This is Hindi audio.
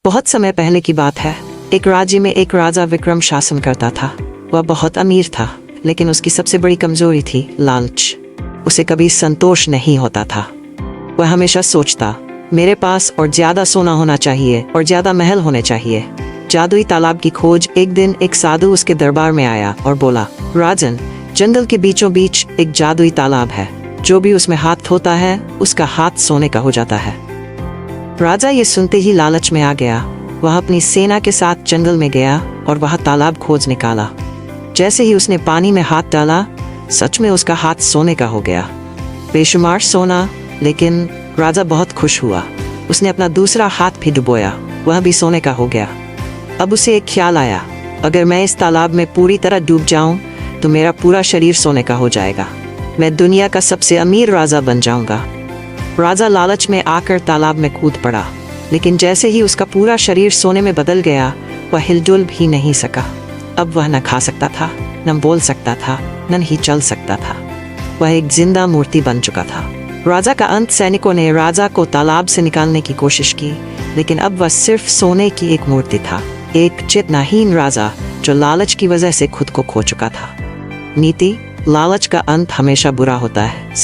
बहुत समय पहले की बात है। एक राज्य में एक राजा विक्रम शासन करता था। वह बहुत अमीर था, लेकिन उसकी सबसे बड़ी कमजोरी थी लालच। उसे कभी संतोष नहीं होता था। वह हमेशा सोचता, मेरे पास और ज्यादा सोना होना चाहिए और ज्यादा महल होने चाहिए। जादुई तालाब की खोज। एक दिन एक साधु उसके दरबार में आया और बोला, राजन, जंगल के बीचों बीच एक जादुई तालाब है। जो भी उसमें हाथ धोता है उसका हाथ सोने का हो जाता है। राजा ये सुनते ही लालच में आ गया। वह अपनी सेना के साथ जंगल में गया और वह तालाब खोज निकाला। जैसे ही उसने पानी में हाथ डाला, सच में उसका हाथ सोने का हो गया। बेशुमार सोना। लेकिन राजा बहुत खुश हुआ। उसने अपना दूसरा हाथ भी डुबोया, वह भी सोने का हो गया। अब उसे एक ख्याल आया, अगर मैं इस तालाब में पूरी तरह डूब जाऊं तो मेरा पूरा शरीर सोने का हो जाएगा। मैं दुनिया का सबसे अमीर राजा बन जाऊंगा। राजा लालच में आकर तालाब में कूद पड़ा, लेकिन जैसे ही उसका पूरा शरीर सोने में बदल गया, वह हिलडुल भी नहीं सका। अब वह न खा सकता था, न बोल सकता था, न ही चल सकता था। वह एक जिंदा मूर्ति बन चुका था। राजा का अंत। सैनिकों ने राजा को तालाब से निकालने की कोशिश की, लेकिन अब वह सिर्फ सोने की एक मूर्ति था। एक चेतनाहीन राजा जो लालच की वजह से खुद को खो चुका था। नीति: लालच का अंत हमेशा बुरा होता है।